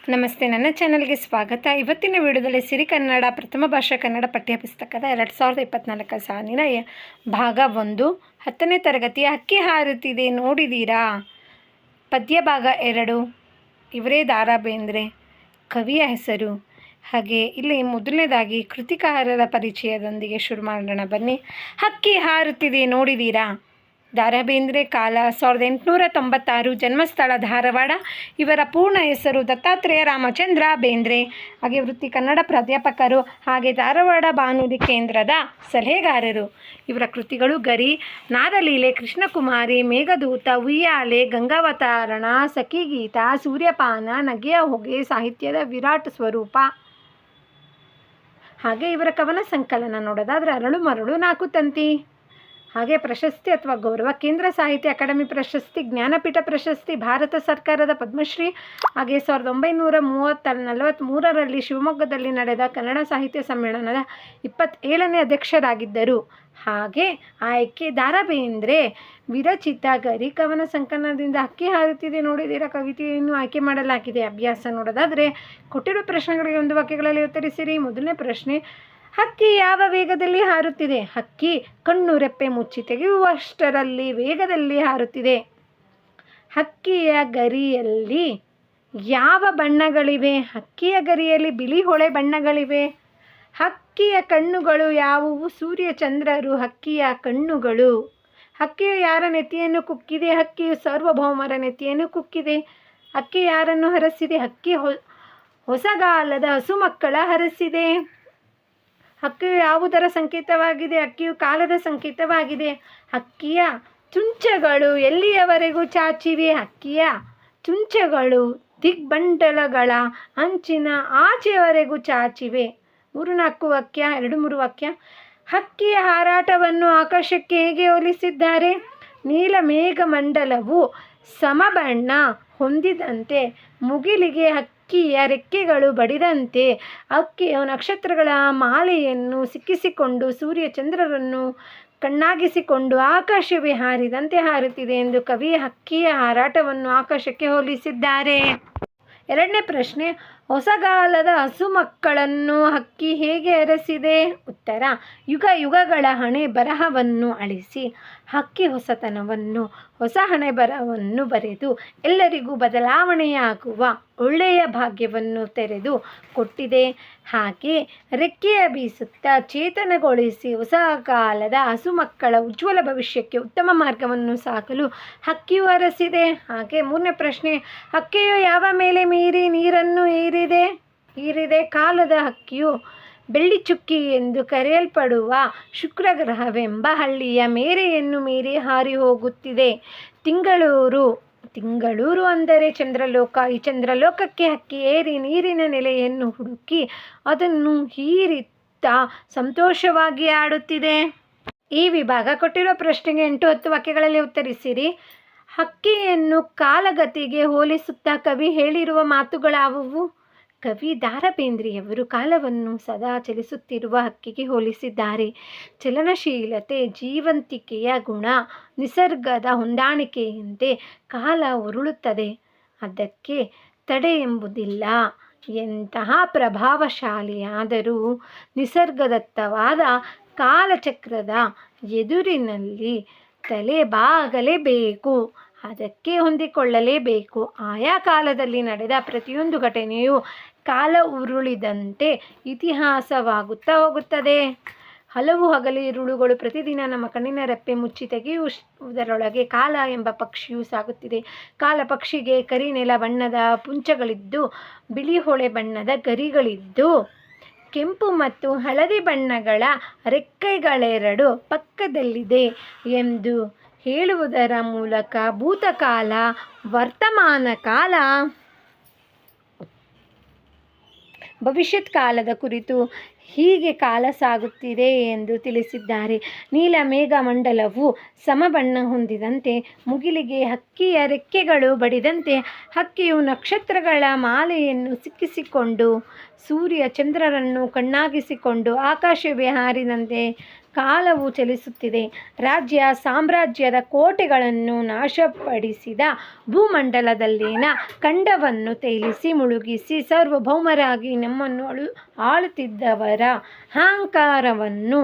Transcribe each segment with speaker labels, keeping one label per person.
Speaker 1: ನಮಸ್ತೆ, ನನ್ನ ಚಾನಲ್ಗೆ ಸ್ವಾಗತ. ಇವತ್ತಿನ ವಿಡಿಯೋದಲ್ಲಿ ಸಿರಿ ಕನ್ನಡ ಪ್ರಥಮ ಭಾಷಾ ಕನ್ನಡ ಪಠ್ಯಪುಸ್ತಕದ 2024 ಸಾಲಿನ ಭಾಗ 1 10ನೇ ತರಗತಿಯ ಹಕ್ಕಿ ಹಾರುತ್ತಿದೆ ನೋಡಿದ್ದೀರಾ ಪದ್ಯ ಭಾಗ 2. ಇವರೇ ದ ರಾ ಬೇಂದ್ರೆ. ಕವಿಯ ಹೆಸರು. ಹಾಗೆ ಇಲ್ಲಿ ಮೊದಲನೇದಾಗಿ ಕೃತಿಕಾರರ ಪರಿಚಯದೊಂದಿಗೆ ಶುರು ಮಾಡೋಣ ಬನ್ನಿ. ಹಕ್ಕಿ ಹಾರುತ್ತಿದೆ ನೋಡಿದ್ದೀರಾ. ದ ರಾ ಬೇಂದ್ರೆ. ಕಾಲ 1896. ಜನ್ಮಸ್ಥಳ ಧಾರವಾಡ. ಇವರ ಪೂರ್ಣ ಹೆಸರು ದತ್ತಾತ್ರೇಯ ರಾಮಚಂದ್ರ ಬೇಂದ್ರೆ. ಹಾಗೆ ವೃತ್ತಿ ಕನ್ನಡ ಪ್ರಾಧ್ಯಾಪಕರು, ಹಾಗೆ ಧಾರವಾಡ ಬಾನುಲಿ ಕೇಂದ್ರದ ಸಲಹೆಗಾರರು. ಇವರ ಕೃತಿಗಳು ಗರಿ, ನಾದಲೀಲೆ, ಕೃಷ್ಣಕುಮಾರಿ, ಮೇಘದೂತ, ಉಯ್ಯಾಲೆ, ಗಂಗಾವತಾರಣ, ಸಖಿಗೀತ, ಸೂರ್ಯಪಾನ, ನಗೆಯ ಹೊಗೆ, ಸಾಹಿತ್ಯದ ವಿರಾಟ್ ಸ್ವರೂಪ. ಹಾಗೆ ಇವರ ಕವನ ಸಂಕಲನ ನೋಡೋದಾದರೆ ಅರಳು ಮರಳು, ನಾಲ್ಕು ತಂತಿ. ಹಾಗೆ ಪ್ರಶಸ್ತಿ ಅಥವಾ ಗೌರವ: ಕೇಂದ್ರ ಸಾಹಿತ್ಯ ಅಕಾಡೆಮಿ ಪ್ರಶಸ್ತಿ, ಜ್ಞಾನಪೀಠ ಪ್ರಶಸ್ತಿ, ಭಾರತ ಸರ್ಕಾರದ ಪದ್ಮಶ್ರೀ. ಹಾಗೆ 1943ರಲ್ಲಿ ಶಿವಮೊಗ್ಗದಲ್ಲಿ ನಡೆದ ಕನ್ನಡ ಸಾಹಿತ್ಯ ಸಮ್ಮೇಳನದ 27ನೇ ಅಧ್ಯಕ್ಷರಾಗಿದ್ದರು. ಹಾಗೆ ಆಯ್ಕೆ: ದ ರಾ ಬೇಂದ್ರೆ ವಿರಚಿತ ಗರಿ ಕವನ ಸಂಕಲನದಿಂದ ಹಕ್ಕಿ ಹಾರುತ್ತಿದೆ ನೋಡಿದಿರ ಕವಿತೆಯನ್ನು ಆಯ್ಕೆ ಮಾಡಲಾಗಿದೆ. ಅಭ್ಯಾಸ ನೋಡೋದಾದರೆ ಕೊಟ್ಟಿರುವ ಪ್ರಶ್ನೆಗಳಿಗೆ ಒಂದು ವಾಕ್ಯಗಳಲ್ಲಿ ಉತ್ತರಿಸಿರಿ. ಮೊದಲನೇ ಪ್ರಶ್ನೆ: ಹಕ್ಕಿ ಯಾವ ವೇಗದಲ್ಲಿ ಹಾರುತ್ತಿದೆ? ಹಕ್ಕಿ ಕಣ್ಣು ರೆಪ್ಪೆ ಮುಚ್ಚಿ ತೆಗೆಯುವಷ್ಟರಲ್ಲಿ ವೇಗದಲ್ಲಿ ಹಾರುತ್ತಿದೆ. ಹಕ್ಕಿಯ ಗರಿಯಲ್ಲಿ ಯಾವ ಬಣ್ಣಗಳಿವೆ? ಹಕ್ಕಿಯ ಗರಿಯಲ್ಲಿ ಬಿಳಿ ಹೊಳೆ ಬಣ್ಣಗಳಿವೆ. ಹಕ್ಕಿಯ ಕಣ್ಣುಗಳು ಯಾವುವು? ಸೂರ್ಯ ಚಂದ್ರರು ಹಕ್ಕಿಯ ಕಣ್ಣುಗಳು. ಹಕ್ಕಿಯು ಯಾರ ನೆತ್ತಿಯನ್ನು ಕುಕ್ಕಿದೆ? ಹಕ್ಕಿಯು ಸಾರ್ವಭೌಮರ ನೆತ್ತಿಯನ್ನು ಕುಕ್ಕಿದೆ. ಹಕ್ಕಿ ಯಾರನ್ನು ಹರಸಿದೆ? ಹಕ್ಕಿ ಹೊಸಗಾಲದ ಹಸುಮಕ್ಕಳ ಹರಸಿದೆ. ಹಕ್ಕಿಯು ಯಾವುದರ ಸಂಕೇತವಾಗಿದೆ? ಹಕ್ಕಿಯು ಕಾಲದ ಸಂಕೇತವಾಗಿದೆ. ಹಕ್ಕಿಯ ಚುಂಚಗಳು ಎಲ್ಲಿಯವರೆಗೂ ಚಾಚಿವೆ? ಹಕ್ಕಿಯ ಚುಂಚಗಳು ದಿಗ್ಬಂಡಲಗಳ ಅಂಚಿನ ಆಚೆಯವರೆಗೂ ಚಾಚಿವೆ. 3-4 ವಾಕ್ಯ, 2-3 ವಾಕ್ಯ. ಹಕ್ಕಿಯ ಹಾರಾಟವನ್ನು ಆಕಾಶಕ್ಕೆ ಹೇಗೆ ಹೋಲಿಸಿದ್ದಾರೆ? ನೀಲ ಮೇಘಮಂಡಲವು ಸಮಬಣ್ಣ ಹೊಂದಿದಂತೆ, ಮುಗಿಲಿಗೆ ಹಕ್ಕಿಯ ರೆಕ್ಕೆಗಳು ಬಡಿದಂತೆ, ಹಕ್ಕಿಯು ನಕ್ಷತ್ರಗಳ ಮಾಲೆಯನ್ನು ಸಿಕ್ಕಿಸಿಕೊಂಡು ಸೂರ್ಯ ಚಂದ್ರರನ್ನು ಕಣ್ಣಾಗಿಸಿಕೊಂಡು ಆಕಾಶವೇ ಹಾರಿದಂತೆ ಹಾರುತ್ತಿದೆ ಎಂದು ಕವಿ ಹಕ್ಕಿಯ ಹಾರಾಟವನ್ನು ಆಕಾಶಕ್ಕೆ ಹೋಲಿಸಿದ್ದಾರೆ. ಎರಡನೇ ಪ್ರಶ್ನೆ: ಹೊಸಗಾಲದ ಹಸುಮಕ್ಕಳನ್ನು ಹಕ್ಕಿ ಹೇಗೆ ಹರಸಿದೆ? ಉತ್ತರ: ಯುಗ ಯುಗಗಳ ಹಣೆ ಬರಹವನ್ನು ಅಳಿಸಿ ಹಕ್ಕಿ ಹೊಸತನವನ್ನು, ಹೊಸ ಹಣೆ ಬರಹವನ್ನು ಬರೆದು ಎಲ್ಲರಿಗೂ ಬದಲಾವಣೆಯಾಗುವ ಒಳ್ಳೆಯ ಭಾಗ್ಯವನ್ನು ತೆರೆದು ಕೊಟ್ಟಿದೆ. ಹಾಗೆ ರೆಕ್ಕೆಯ ಬೀಸುತ್ತಾ ಚೇತನಗೊಳಿಸಿ ಹೊಸ ಕಾಲದ ಹಸುಮಕ್ಕಳ ಉಜ್ವಲ ಭವಿಷ್ಯಕ್ಕೆ ಉತ್ತಮ ಮಾರ್ಗವನ್ನು ಸಾಗಲು ಹಕ್ಕಿಯು ಹರಸಿದೆ. ಹಾಗೆ 3ನೇ ಪ್ರಶ್ನೆ: ಹಕ್ಕಿಯು ಯಾವ ಮೇಲೆ ಮೀರಿ ನೀರನ್ನು ಹೀರಿದೆ? ಕಾಲದ ಹಕ್ಕಿಯು ಬೆಳ್ಳಿಚುಕ್ಕಿ ಎಂದು ಕರೆಯಲ್ಪಡುವ ಶುಕ್ರಗ್ರಹವೆಂಬ ಹಳ್ಳಿಯ ಮೇರೆಯನ್ನು ಮೀರಿ ಹಾರಿ ಹೋಗುತ್ತಿದೆ. ತಿಂಗಳೂರು ಅಂದರೆ ಚಂದ್ರಲೋಕ. ಈ ಚಂದ್ರಲೋಕಕ್ಕೆ ಹಕ್ಕಿ ಏರಿ ನೀರಿನ ನೆಲೆಯನ್ನು ಹುಡುಕಿ ಅದನ್ನು ಹೀರಿತ್ತಾ ಸಂತೋಷವಾಗಿ ಆಡುತ್ತಿದೆ. ಈ ವಿಭಾಗ ಕೊಟ್ಟಿರುವ ಪ್ರಶ್ನೆಗೆ 8-10 ವಾಕ್ಯಗಳಲ್ಲಿ ಉತ್ತರಿಸಿರಿ. ಹಕ್ಕಿಯನ್ನು ಕಾಲಗತಿಗೆ ಹೋಲಿಸುತ್ತಾ ಕವಿ ಹೇಳಿರುವ ಮಾತುಗಳಾವುವು? ಕವಿ ದ ರಾ ಬೇಂದ್ರೆಯವರು ಕಾಲವನ್ನು ಸದಾ ಚಲಿಸುತ್ತಿರುವ ಹಕ್ಕಿಗೆ ಹೋಲಿಸಿದ್ದಾರೆ. ಚಲನಶೀಲತೆ, ಜೀವಂತಿಕೆಯ ಗುಣ, ನಿಸರ್ಗದ ಹೊಂದಾಣಿಕೆಯಂತೆ ಕಾಲ ಉರುಳುತ್ತದೆ. ಅದಕ್ಕೆ ತಡೆ ಎಂಬುದಿಲ್ಲ. ಎಂತಹ ಪ್ರಭಾವಶಾಲಿಯಾದರೂ ನಿಸರ್ಗದತ್ತವಾದ ಕಾಲಚಕ್ರದ ಎದುರಿನಲ್ಲಿ ತಲೆ ಬಾಗಲೇಬೇಕು. ಅದಕ್ಕೆ ಹೊಂದಿಕೊಳ್ಳಲೇಬೇಕು. ಆಯಾ ಕಾಲದಲ್ಲಿ ನಡೆದ ಪ್ರತಿಯೊಂದು ಘಟನೆಯು ಕಾಲ ಉರುಳಿದಂತೆ ಇತಿಹಾಸವಾಗುತ್ತಾ ಹೋಗುತ್ತದೆ. ಹಲವು ಹಗಲಿರುಳುಗಳು ಪ್ರತಿದಿನ ನಮ್ಮ ಕಣ್ಣಿನ ರೆಪ್ಪೆ ಮುಚ್ಚಿ ತೆಗೆಯುವುದರೊಳಗೆ ಕಾಲ ಎಂಬ ಪಕ್ಷಿಯು ಸಾಗುತ್ತಿದೆ. ಕಾಲ ಪಕ್ಷಿಗೆ ಕರಿನೆಲ ಬಣ್ಣದ ಪುಂಚಗಳಿದ್ದು, ಬಿಳಿ ಹೊಳೆ ಬಣ್ಣದ ಗರಿಗಳಿದ್ದು, ಕೆಂಪು ಮತ್ತು ಹಳದಿ ಬಣ್ಣಗಳ ರೆಕ್ಕೆಗಳೆರಡು ಪಕ್ಕದಲ್ಲಿದೆ ಎಂದು ಹೇಳುವುದರ ಮೂಲಕ ಭೂತಕಾಲ, ವರ್ತಮಾನ ಕಾಲ, ಭವಿಷ್ಯತ್ ಕಾಲದ ಕುರಿತು ಹೀಗೆ ಕಾಲ ಸಾಗುತ್ತಿದೆ ಎಂದು ತಿಳಿಸಿದ್ದಾರೆ. ನೀಲ ಮೇಘಮಂಡಲವು ಸಮಬಣ್ಣ ಹೊಂದಿದಂತೆ, ಮುಗಿಲಿಗೆ ಹಕ್ಕಿಯ ರೆಕ್ಕೆಗಳು ಬಡಿದಂತೆ, ಹಕ್ಕಿಯು ನಕ್ಷತ್ರಗಳ ಮಾಲೆಯನ್ನು ಸಿಕ್ಕಿಸಿಕೊಂಡು ಸೂರ್ಯ ಚಂದ್ರರನ್ನು ಕಣ್ಣಾಗಿಸಿಕೊಂಡು ಆಕಾಶವೇ ಹಾರಿದಂತೆ ಕಾಲವು ಚಲಿಸುತ್ತಿದೆ. ರಾಜ್ಯ ಸಾಮ್ರಾಜ್ಯದ ಕೋಟೆಗಳನ್ನು ನಾಶಪಡಿಸಿದ ಭೂಮಂಡಲದಲ್ಲಿನ ಖಂಡವನ್ನು ತೇಲಿಸಿ ಮುಳುಗಿಸಿ ಸಾರ್ವಭೌಮರಾಗಿ ನಮ್ಮನ್ನು ಆಳುತ್ತಿದ್ದವರ ಅಹಂಕಾರವನ್ನು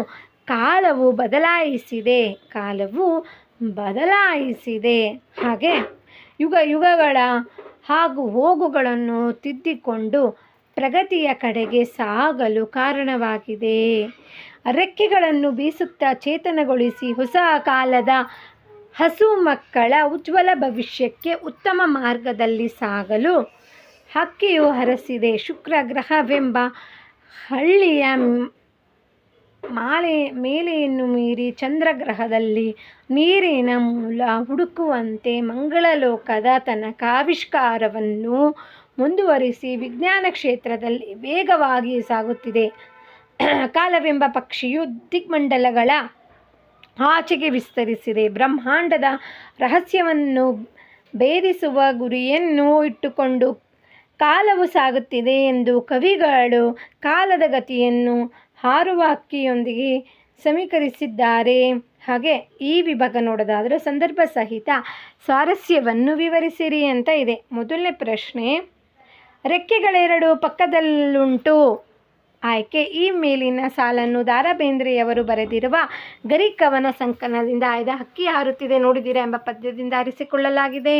Speaker 1: ಕಾಲವು ಬದಲಾಯಿಸಿದೆ. ಹಾಗೆ ಯುಗಗಳ ಹಾಗೂ ಹೋಗುಗಳನ್ನು ತಿದ್ದಿಕೊಂಡು ಪ್ರಗತಿಯ ಕಡೆಗೆ ಸಾಗಲು ಕಾರಣವಾಗಿದೆ. ರೆಕ್ಕೆಗಳನ್ನು ಬೀಸುತ್ತಾ ಚೇತನಗೊಳಿಸಿ ಹೊಸ ಕಾಲದ ಹಸು ಮಕ್ಕಳ ಉಜ್ವಲ ಭವಿಷ್ಯಕ್ಕೆ ಉತ್ತಮ ಮಾರ್ಗದಲ್ಲಿ ಸಾಗಲು ಹಕ್ಕಿಯು ಹರಸಿದೆ. ಶುಕ್ರ ಗ್ರಹವೆಂಬ ಹಳ್ಳಿಯ ಮೇಲೆಯನ್ನು ಮೀರಿ ಚಂದ್ರಗ್ರಹದಲ್ಲಿ ನೀರಿನ ಮೂಲ ಹುಡುಕುವಂತೆ ಮಂಗಳಲೋಕದ ತನಕ ಆವಿಷ್ಕಾರವನ್ನು ಮುಂದುವರಿಸಿ ವಿಜ್ಞಾನ ಕ್ಷೇತ್ರದಲ್ಲಿ ವೇಗವಾಗಿ ಸಾಗುತ್ತಿದೆ. ಕಾಲವೆಂಬ ಪಕ್ಷಿಯು ದಿಗ್ಮಂಡಲಗಳ ಆಚೆಗೆ ವಿಸ್ತರಿಸಿದೆ. ಬ್ರಹ್ಮಾಂಡದ ರಹಸ್ಯವನ್ನು ಭೇದಿಸುವ ಗುರಿಯನ್ನು ಇಟ್ಟುಕೊಂಡು ಕಾಲವು ಸಾಗುತ್ತಿದೆ ಎಂದು ಕವಿಗಳು ಕಾಲದ ಗತಿಯನ್ನು ಹಾರುವ ಹಕ್ಕಿಯೊಂದಿಗೆ ಸಮೀಕರಿಸಿದ್ದಾರೆ. ಹಾಗೆ ಈ ವಿಭಾಗ ನೋಡೋದಾದರೆ ಸಂದರ್ಭ ಸಹಿತ ಸ್ವಾರಸ್ಯವನ್ನು ವಿವರಿಸಿರಿ ಅಂತ ಇದೆ. ಮೊದಲನೇ ಪ್ರಶ್ನೆ, ರೆಕ್ಕೆಗಳೆರಡು ಪಕ್ಕದಲ್ಲುಂಟು. ಆಯ್ಕೆ ಈ ಮೇಲಿನ ಸಾಲನ್ನು ದ ರಾ ಬೇಂದ್ರೆಯವರು ಬರೆದಿರುವ ಗರಿಕವನ ಸಂಕಲನದಿಂದ ಆಯ್ದ ಹಕ್ಕಿ ಹಾರುತ್ತಿದೆ ನೋಡಿದಿರಾ ಎಂಬ ಪದ್ಯದಿಂದ ಆರಿಸಿಕೊಳ್ಳಲಾಗಿದೆ.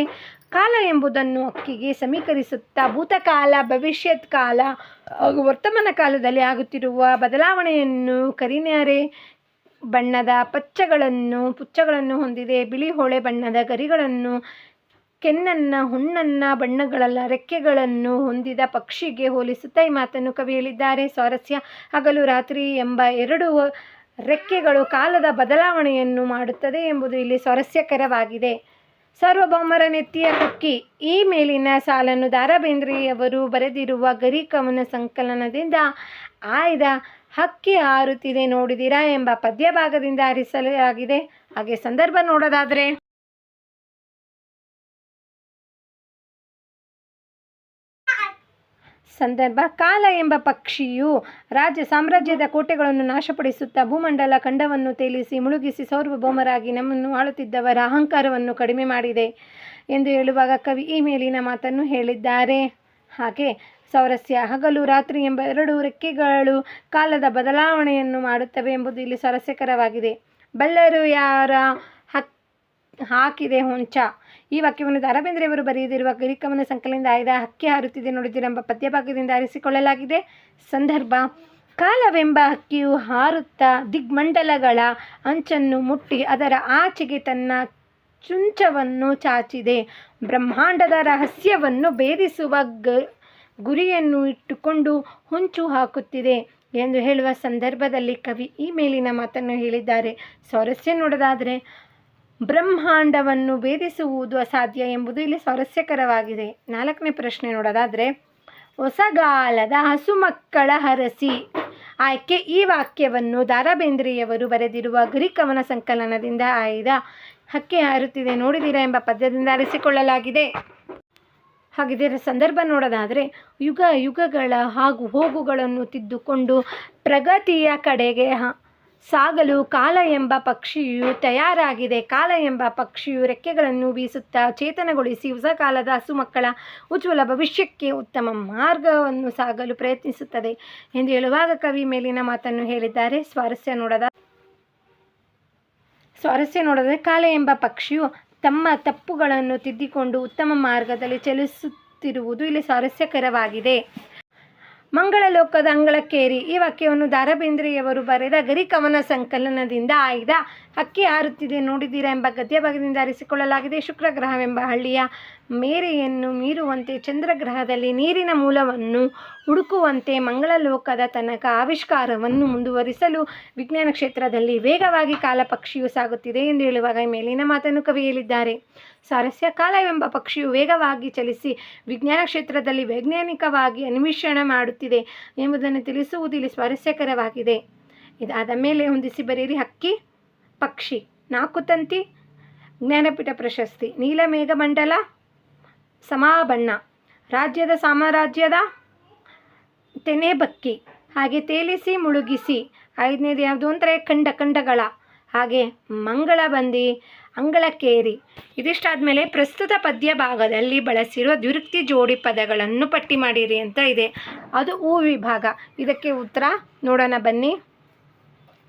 Speaker 1: ಕಾಲ ಎಂಬುದನ್ನು ಹಕ್ಕಿಗೆ ಸಮೀಕರಿಸುತ್ತಾ ಭೂತಕಾಲ, ಭವಿಷ್ಯತ್ ಕಾಲ ಹಾಗೂ ವರ್ತಮಾನ ಕಾಲದಲ್ಲಿ ಆಗುತ್ತಿರುವ ಬದಲಾವಣೆಯನ್ನು ಕರಿನೆರೆ ಬಣ್ಣದ ಪುಚ್ಚಗಳನ್ನು ಹೊಂದಿದೆ. ಬಿಳಿ ಹೊಳೆ ಬಣ್ಣದ ಗರಿಗಳನ್ನು, ಕೆನ್ನನ್ನ ಹುಣ್ಣನ್ನ ಬಣ್ಣಗಳ ರೆಕ್ಕೆಗಳನ್ನು ಹೊಂದಿದ ಪಕ್ಷಿಗೆ ಹೋಲಿಸುತ್ತಾ ಈ ಮಾತನ್ನು ಕವಿ ಹೇಳಿದ್ದಾರೆ. ಸ್ವಾರಸ್ಯ, ಹಗಲು ರಾತ್ರಿ ಎಂಬ ಎರಡು ರೆಕ್ಕೆಗಳು ಕಾಲದ ಬದಲಾವಣೆಯನ್ನು ಮಾಡುತ್ತದೆ ಎಂಬುದು ಇಲ್ಲಿ ಸ್ವಾರಸ್ಯಕರವಾಗಿದೆ. ಸಾರ್ವಭೌಮರ ನೆತ್ತಿಯ ಹಕ್ಕಿ ಈ ಮೇಲಿನ ಸಾಲನ್ನು ದ ರಾ ಬೇಂದ್ರೆಯವರು ಬರೆದಿರುವ ಗರಿಕವನ ಸಂಕಲನದಿಂದ ಆಯ್ದ ಹಕ್ಕಿ ಹಾರುತ್ತಿದೆ ನೋಡಿದಿರಾ ಎಂಬ ಪದ್ಯ ಭಾಗದಿಂದ ಆರಿಸಲಾಗಿದೆ. ಹಾಗೆ ಸಂದರ್ಭ ನೋಡೋದಾದರೆ ಸಂದರ್ಭ, ಕಾಲ ಎಂಬ ಪಕ್ಷಿಯು ರಾಜ್ಯ ಸಾಮ್ರಾಜ್ಯದ ಕೋಟೆಗಳನ್ನು ನಾಶಪಡಿಸುತ್ತಾ ಭೂಮಂಡಲ ಖಂಡವನ್ನು ತೇಲಿಸಿ ಮುಳುಗಿಸಿ ಸಾರ್ವಭೌಮರಾಗಿ ನಮ್ಮನ್ನು ಆಳುತ್ತಿದ್ದವರ ಅಹಂಕಾರವನ್ನು ಕಡಿಮೆ ಮಾಡಿದೆ ಎಂದು ಹೇಳುವಾಗ ಕವಿ ಈ ಮೇಲಿನ ಮಾತನ್ನು ಹೇಳಿದ್ದಾರೆ. ಹಾಗೆ ಸ್ವಾರಸ್ಯ, ಹಗಲು ರಾತ್ರಿ ಎಂಬ ಎರಡು ರೆಕ್ಕೆಗಳು ಕಾಲದ ಬದಲಾವಣೆಯನ್ನು ಮಾಡುತ್ತವೆ ಎಂಬುದು ಇಲ್ಲಿ ಸ್ವಾರಸ್ಯಕರವಾಗಿದೆ. ಬಲ್ಲರು ಯಾರ ಹಾಕಿದೆ ಹೊಂಚ. ಈ ವಾಕ್ಯವನ್ನು ದ ರಾ ಬೇಂದ್ರೆಯವರು ಬರೆದಿರುವ ಗರಿಕವನ ಸಂಕಲನದಿಂದ ಆಯ್ದ ಹಕ್ಕಿ ಹಾರುತ್ತಿದೆ ನೋಡಿದಿರ ಎಂಬ ಪದ್ಯಭಾಗದಿಂದ ಆರಿಸಿಕೊಳ್ಳಲಾಗಿದೆ. ಸಂದರ್ಭ, ಕಾಲವೆಂಬ ಹಕ್ಕಿಯು ಹಾರುತ್ತಾ ದಿಗ್ಮಂಡಲಗಳ ಅಂಚನ್ನು ಮುಟ್ಟಿ ಅದರ ಆಚೆಗೆ ತನ್ನ ಚುಂಚವನ್ನು ಚಾಚಿದೆ. ಬ್ರಹ್ಮಾಂಡದ ರಹಸ್ಯವನ್ನು ಭೇದಿಸುವ ಗುರಿಯನ್ನು ಇಟ್ಟುಕೊಂಡು ಹೊಂಚು ಹಾಕುತ್ತಿದೆ ಎಂದು ಹೇಳುವ ಸಂದರ್ಭದಲ್ಲಿ ಕವಿ ಈ ಮೇಲಿನ ಮಾತನ್ನು ಹೇಳಿದ್ದಾರೆ. ಸ್ವಾರಸ್ಯ ನೋಡೋದಾದರೆ ಬ್ರಹ್ಮಾಂಡವನ್ನು ಭೇದಿಸುವುದು ಅಸಾಧ್ಯ ಎಂಬುದು ಇಲ್ಲಿ ಸ್ವಾರಸ್ಯಕರವಾಗಿದೆ. ನಾಲ್ಕನೇ ಪ್ರಶ್ನೆ ನೋಡೋದಾದರೆ ಹೊಸಗಾಲದ ಹಸುಮಕ್ಕಳ ಹರಸಿ. ಆಯ್ಕೆ ಈ ವಾಕ್ಯವನ್ನು ದ ರಾ ಬೇಂದ್ರೆಯವರು ಬರೆದಿರುವ ಗರಿಕವನ ಸಂಕಲನದಿಂದ ಆಯ್ದ ಹಕ್ಕಿ ಹಾರುತ್ತಿದೆ ನೋಡಿದಿರಾ ಎಂಬ ಪದ್ಯದಿಂದ ಆರಿಸಿಕೊಳ್ಳಲಾಗಿದೆ. ಹಾಗಿದ್ದರೆ ಸಂದರ್ಭ ನೋಡೋದಾದರೆ ಯುಗಗಳ ಹಾಗೂ ಹೋಗುಗಳನ್ನು ತಿದ್ದುಕೊಂಡು ಪ್ರಗತಿಯ ಕಡೆಗೆ ಸಾಗಲು ಕಾಲ ಎಂಬ ಪಕ್ಷಿಯು ತಯಾರಾಗಿದೆ. ಕಾಲ ಎಂಬ ಪಕ್ಷಿಯು ರೆಕ್ಕೆಗಳನ್ನು ಬೀಸುತ್ತಾ ಚೇತನಗೊಳಿಸಿ ಹೊಸ ಕಾಲದ ಹಸು ಮಕ್ಕಳ ಉಜ್ವಲ ಭವಿಷ್ಯಕ್ಕೆ ಉತ್ತಮ ಮಾರ್ಗವನ್ನು ಸಾಗಲು ಪ್ರಯತ್ನಿಸುತ್ತದೆ ಎಂದು ಹೇಳುವಾಗ ಕವಿ ಮೇಲಿನ ಮಾತನ್ನು ಹೇಳಿದ್ದಾರೆ. ಸ್ವಾರಸ್ಯ ನೋಡಿದರೆ ಕಾಲ ಎಂಬ ಪಕ್ಷಿಯು ತಮ್ಮ ತಪ್ಪುಗಳನ್ನು ತಿದ್ದಿಕೊಂಡು ಉತ್ತಮ ಮಾರ್ಗದಲ್ಲಿ ಚಲಿಸುತ್ತಿರುವುದು ಇಲ್ಲಿ ಸ್ವಾರಸ್ಯಕರವಾಗಿದೆ. ಮಂಗಳಲೋಕದ ಅಂಗಳಕ್ಕೇರಿ. ಈ ವಾಕ್ಯವನ್ನು ದ ರಾ ಬೇಂದ್ರೆಯವರು ಬರೆದ ಗರಿಕವನ ಸಂಕಲನದಿಂದ ಆಯ್ದ ಹಕ್ಕಿ ಹಾರುತ್ತಿದೆ ನೋಡಿದಿರಾ ಎಂಬ ಗದ್ಯಭಾಗದಿಂದ ಆರಿಸಿಕೊಳ್ಳಲಾಗಿದೆ. ಶುಕ್ರ ಗ್ರಹವೆಂಬ ಹಳ್ಳಿಯ ಮೇರೆಯನ್ನು ಮೀರುವಂತೆ ಚಂದ್ರಗ್ರಹದಲ್ಲಿ ನೀರಿನ ಮೂಲವನ್ನು ಹುಡುಕುವಂತೆ ಮಂಗಳಲೋಕದ ತನಕ ಆವಿಷ್ಕಾರವನ್ನು ಮುಂದುವರಿಸಲು ವಿಜ್ಞಾನ ಕ್ಷೇತ್ರದಲ್ಲಿ ವೇಗವಾಗಿ ಕಾಲ ಪಕ್ಷಿಯು ಸಾಗುತ್ತಿದೆ ಎಂದು ಹೇಳುವಾಗ ಮೇಲಿನ ಮಾತನ್ನು ಕವಿ ಹೇಳಿದ್ದಾರೆ. ಸ್ವಾರಸ್ಯ, ಕಾಲವೆಂಬ ಪಕ್ಷಿಯು ವೇಗವಾಗಿ ಚಲಿಸಿ ವಿಜ್ಞಾನ ಕ್ಷೇತ್ರದಲ್ಲಿ ವೈಜ್ಞಾನಿಕವಾಗಿ ಅನ್ವೇಷಣೆ ಮಾಡುತ್ತಿದೆ ಎಂಬುದನ್ನು ತಿಳಿಸುವುದು ಇಲ್ಲಿ ಸ್ವಾರಸ್ಯಕರವಾಗಿದೆ. ಇದಾದ ಮೇಲೆ ಹೊಂದಿಸಿ ಬರೆಯಿರಿ. ಹಕ್ಕಿ, ಪಕ್ಷಿ, 4 ತಂತಿ, ಜ್ಞಾನಪೀಠ ಪ್ರಶಸ್ತಿ, ನೀಲಮೇಘಮಂಡಲ, ಸಮಾಬಣ್ಣ, ರಾಜ್ಯದ ಸಾಮ್ರಾಜ್ಯದ ತೆನೆಬಕ್ಕಿ, ಹಾಗೆ ತೇಲಿಸಿ ಮುಳುಗಿಸಿ, ಐದನೇದು ಯಾವುದು ಅಂದರೆ ಖಂಡಗಳ, ಹಾಗೆ ಮಂಗಳ ಬಂದು ಅಂಗಳಕ್ಕೇರಿ. ಇದಿಷ್ಟಾದಮೇಲೆ ಪ್ರಸ್ತುತ ಪದ್ಯ ಭಾಗದಲ್ಲಿ ಬಳಸಿರುವ ದ್ವಿರುಕ್ತಿ ಜೋಡಿ ಪದಗಳನ್ನು ಪಟ್ಟಿ ಮಾಡಿರಿ ಅಂತ ಇದೆ. ಅದು ಹೂ ವಿಭಾಗ. ಇದಕ್ಕೆ ಉತ್ತರ ನೋಡೋಣ ಬನ್ನಿ.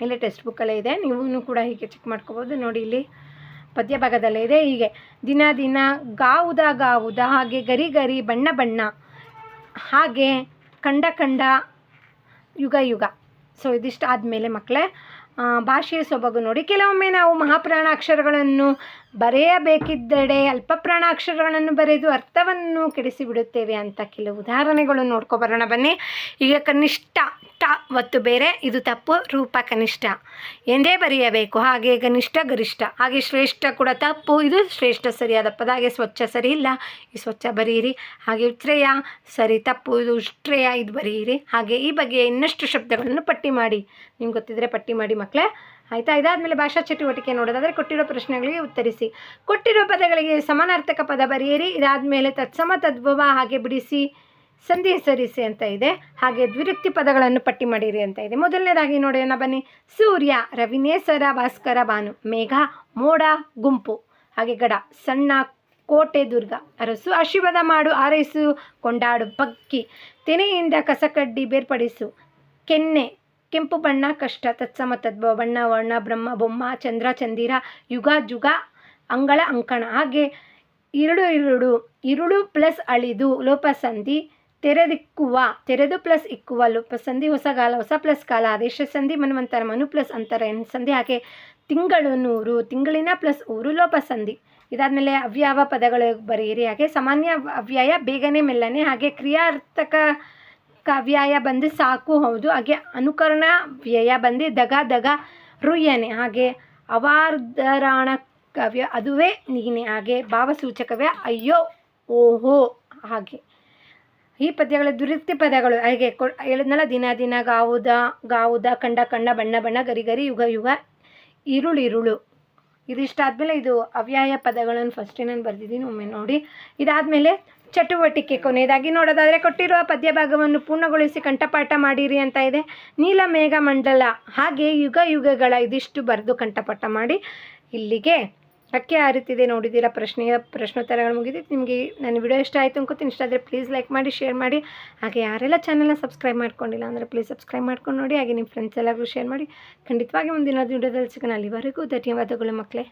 Speaker 1: ಇಲ್ಲಿ ಟೆಕ್ಸ್ಟ್ ಬುಕ್ಕಲ್ಲೇ ಇದೆ, ನೀವು ಕೂಡ ಹೀಗೆ ಚೆಕ್ ಮಾಡ್ಕೋಬೋದು. ನೋಡಿ ಇಲ್ಲಿ ಪದ್ಯ ಭಾಗದಲ್ಲೇ ಇದೆ. ಹೀಗೆ ದಿನ ಗಾವುದ, ಹಾಗೆ ಗರಿ ಬಣ್ಣ, ಹಾಗೆ ಕಂಡ ಯುಗ. ಸೊ ಇದಿಷ್ಟು ಆದಮೇಲೆ ಮಕ್ಕಳೇ ಭಾಷೆಯ ಸೊಬಗು ನೋಡಿ. ಕೆಲವೊಮ್ಮೆ ನಾವು ಮಹಾಪ್ರಾಣ ಅಕ್ಷರಗಳನ್ನು ಬರೆಯಬೇಕಿದ್ದರೆ ಅಲ್ಪ ಪ್ರಾಣ ಅಕ್ಷರಗಳನ್ನು ಬರೆದು ಅರ್ಥವನ್ನು ಕೆಡಿಸಿಬಿಡುತ್ತೇವೆ ಅಂತ ಕೆಲವು ಉದಾಹರಣೆಗಳು ನೋಡ್ಕೊಬರೋಣ ಬನ್ನಿ. ಈಗ ಕನಿಷ್ಠ ಟ ಒತ್ತು ಬೇರೆ, ಇದು ತಪ್ಪು. ರೂಪ ಕನಿಷ್ಠ ಎಂದೇ ಬರೆಯಬೇಕು. ಹಾಗೆ ಕನಿಷ್ಠ ಗರಿಷ್ಠ, ಹಾಗೆ ಶ್ರೇಷ್ಠ ಕೂಡ ತಪ್ಪು. ಇದು ಶ್ರೇಷ್ಠ ಸರಿಯಾದ ಪದ. ಹಾಗೆ ಸ್ವಚ್ಛ ಸರಿ ಇಲ್ಲ, ಈ ಸ್ವಚ್ಛ ಬರೆಯಿರಿ. ಹಾಗೆ ಉತ್ರೇಯ ಸರಿ ತಪ್ಪು, ಇದು ಉಷ್ಟ್ರೇಯ, ಇದು ಬರೆಯಿರಿ. ಹಾಗೆ ಈ ಬಗ್ಗೆ ಇನ್ನಷ್ಟು ಶಬ್ದಗಳನ್ನು ಪಟ್ಟಿ ಮಾಡಿ, ನಿಮ್ಗೆ ಗೊತ್ತಿದ್ದರೆ ಪಟ್ಟಿ ಮಾಡಿ ಮಕ್ಕಳೇ. ಆಯಿತಾ? ಇದಾದಮೇಲೆ ಭಾಷಾ ಚಟುವಟಿಕೆ ನೋಡೋದಾದರೆ ಕೊಟ್ಟಿರೋ ಪ್ರಶ್ನೆಗಳಿಗೆ ಉತ್ತರಿಸಿ. ಕೊಟ್ಟಿರೋ ಪದಗಳಿಗೆ ಸಮಾನಾರ್ಥಕ ಪದ ಬರೆಯಿರಿ. ಇದಾದಮೇಲೆ ತತ್ಸಮ ತದ್ಭವ ಹಾಗೆ ಬಿಡಿಸಿ ಸಂಧಿ ಹೆಸರಿಸಿ ಅಂತ ಇದೆ. ಹಾಗೆ ದ್ವಿರುಕ್ತಿ ಪದಗಳನ್ನು ಪಟ್ಟಿ ಮಾಡಿರಿ ಅಂತ ಇದೆ. ಮೊದಲನೇದಾಗಿ ನೋಡೋಣ ಬನ್ನಿ. ಸೂರ್ಯ, ರವಿ, ನೇಸರ, ಭಾಸ್ಕರ, ಭಾನು. ಮೇಘ, ಮೋಡ, ಗುಂಪು. ಹಾಗೆ ಗಡ, ಸಣ್ಣ, ಕೋಟೆ, ದುರ್ಗ. ಅರಸು, ಆಶೀರ್ವಾದ ಮಾಡು, ಆರೈಸು, ಕೊಂಡಾಡು, ಬಗ್ಗಿ. ತೆನೆಯಿಂದ ಕಸಕಡ್ಡಿ ಬೇರ್ಪಡಿಸು. ಕೆನ್ನೆ, ಕೆಂಪು ಬಣ್ಣ, ಕಷ್ಟ. ತತ್ಸಮ ತದ್ಭವ ಬಣ್ಣ, ವರ್ಣ, ಬ್ರಹ್ಮ, ಬೊಮ್ಮ, ಚಂದ್ರ, ಚಂದಿರ, ಯುಗ, ಜುಗ, ಅಂಗಳ, ಅಂಕಣ. ಹಾಗೆ ಇರುಳು ಪ್ಲಸ್ ಅಳಿದು ಲೋಪಸಂಧಿ. ತೆರೆದಿಕ್ಕುವ, ತೆರೆದು ಪ್ಲಸ್ ಇಕ್ಕುವ ಲೋಪಸಂಧಿ. ಹೊಸಗಾಲ, ಹೊಸ ಪ್ಲಸ್ ಕಾಲ. ಆದೇಶ ಸಂಧಿ. ಮನ್ವಂತರ, ಮನು ಪ್ಲಸ್ ಅಂತರ ಎನ್ ಸಂಧಿ. ಹಾಗೆ ತಿಂಗಳು, ನೂರು, ತಿಂಗಳಿನ ಪ್ಲಸ್ ಊರು ಲೋಪಸಂಧಿ. ಇದಾದಮೇಲೆ ಅವ್ಯವ ಪದಗಳು ಬರೆಯಿರಿ. ಹಾಗೆ ಸಾಮಾನ್ಯ ಅವ್ಯಯ ಬೇಗನೆ ಮೆಲ್ಲನೆ. ಹಾಗೆ ಕ್ರಿಯಾರ್ಥಕ ಅವ್ಯಯ ಬಂದು ಸಾಕು, ಹೌದು. ಹಾಗೆ ಅನುಕರಣ ವ್ಯಯ ಬಂದು ದಗ ರುಯ್ಯನೆ. ಹಾಗೆ ಅವಾರ್ಧರಾಣ ಕವ್ಯ, ಅದುವೇ ನೀನೆ. ಹಾಗೆ ಭಾವಸೂಚಕವ್ಯ ಅಯ್ಯೋ, ಓಹೋ. ಹಾಗೆ ಈ ಪದ್ಯಗಳ ದ್ವಿರುಕ್ತಿ ಪದಗಳು ಹಾಗೆ ಹೇಳಿದ್ನಲ್ಲ. ದಿನ ಗಾವುದ, ಕಂಡ, ಬಣ್ಣ, ಗರಿ, ಯುಗ, ಇರುಳು. ಇದಿಷ್ಟಾದಮೇಲೆ ಇದು ಅವ್ಯಯ ಪದಗಳನ್ನು ಫಸ್ಟೇ ನಾನು ಬರೆದಿದ್ದೀನಿ, ಒಮ್ಮೆ ನೋಡಿ. ಇದಾದಮೇಲೆ ಚಟುವಟಿಕೆ ಕೊನೆಯದಾಗಿ ನೋಡೋದಾದರೆ ಕೊಟ್ಟಿರುವ ಪದ್ಯ ಭಾಗವನ್ನು ಪೂರ್ಣಗೊಳಿಸಿ ಕಂಠಪಾಠ ಮಾಡಿರಿ ಅಂತ ಇದೆ. ನೀಲ ಮೇಘ ಮಂಡಲ, ಹಾಗೆ ಯುಗಗಳ ಇದಿಷ್ಟು ಬರೆದು ಕಂಠಪಾಠ ಮಾಡಿ. ಇಲ್ಲಿಗೆ ಅಕ್ಕೆ ಹಾರುತ್ತಿದೆ ನೋಡಿದ್ದೀರಾ. ಪ್ರಶ್ನೋತ್ತರಗಳು ಮುಗಿದಿತ್ತು. ನಿಮಗೆ ನನ್ನ ವಿಡಿಯೋ ಇಷ್ಟ ಆಯಿತು ಅನ್ಕೋತೀನಿ. ಇಷ್ಟ ಆದರೆ ಪ್ಲೀಸ್ ಲೈಕ್ ಮಾಡಿ, ಶೇರ್ ಮಾಡಿ. ಹಾಗೆ ಯಾರೆಲ್ಲ ಚಾನಲ್ನ ಸಬ್ಸ್ಕ್ರೈಬ್ ಮಾಡ್ಕೊಂಡಿಲ್ಲ ಅಂದರೆ ಪ್ಲೀಸ್ ಸಬ್ಸ್ಕ್ರೈಬ್ ಮಾಡ್ಕೊಂಡು ನೋಡಿ. ಹಾಗೆ ನಿಮ್ಮ ಫ್ರೆಂಡ್ಸ್ ಎಲ್ಲರಿಗೂ ಶೇರ್ ಮಾಡಿ. ಖಂಡಿತವಾಗಿ ಮುಂದಿನ ವಿಡಿಯೋದಲ್ಲಿ ಸಿಗೋಣ. ಅಲ್ಲಿವರೆಗೂ ಧನ್ಯವಾದಗಳು ಮಕ್ಕಳೇ.